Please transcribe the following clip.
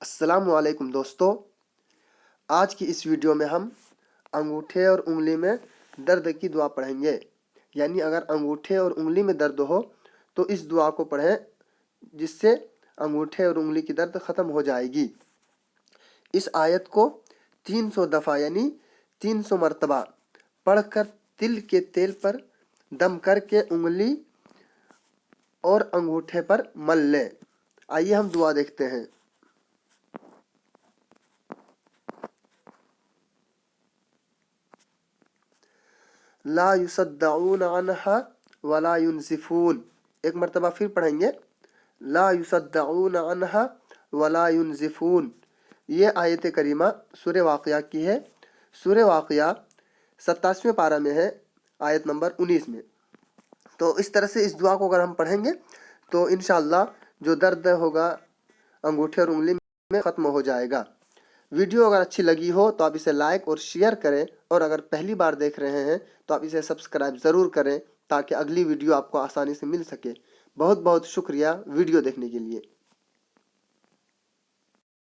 السلام علیکم دوستو، آج کی اس ویڈیو میں ہم انگوٹھے اور انگلی میں درد کی دعا پڑھیں گے۔ یعنی اگر انگوٹھے اور انگلی میں درد ہو تو اس دعا کو پڑھیں، جس سے انگوٹھے اور انگلی کی درد ختم ہو جائے گی۔ اس آیت کو 300 دفعہ یعنی 300 مرتبہ پڑھ کر تل کے تیل پر دم کر کے انگلی اور انگوٹھے پر مل لیں۔ آئیے ہم دعا دیکھتے ہیں۔ لا یصدعون عنہا ولا ینزفون۔ ایک مرتبہ پھر پڑھیں گے، لا یصدعون عنہا ولا ینزفون۔ یہ آیت کریمہ سورہ واقعہ کی ہے۔ سورہ واقعہ 87ویں پارہ میں ہے، آیت نمبر 19 میں۔ تو اس طرح سے اس دعا کو اگر ہم پڑھیں گے تو انشاءاللہ جو درد ہوگا انگوٹھے اور انگلی میں ختم ہو جائے گا۔ ویڈیو اگر اچھی لگی ہو تو آپ اسے لائک اور شیئر کریں، اور اگر پہلی بار دیکھ رہے ہیں تو آپ اسے سبسکرائب ضرور کریں تاکہ اگلی ویڈیو آپ کو آسانی سے مل سکے۔ بہت بہت شکریہ ویڈیو دیکھنے کے لیے۔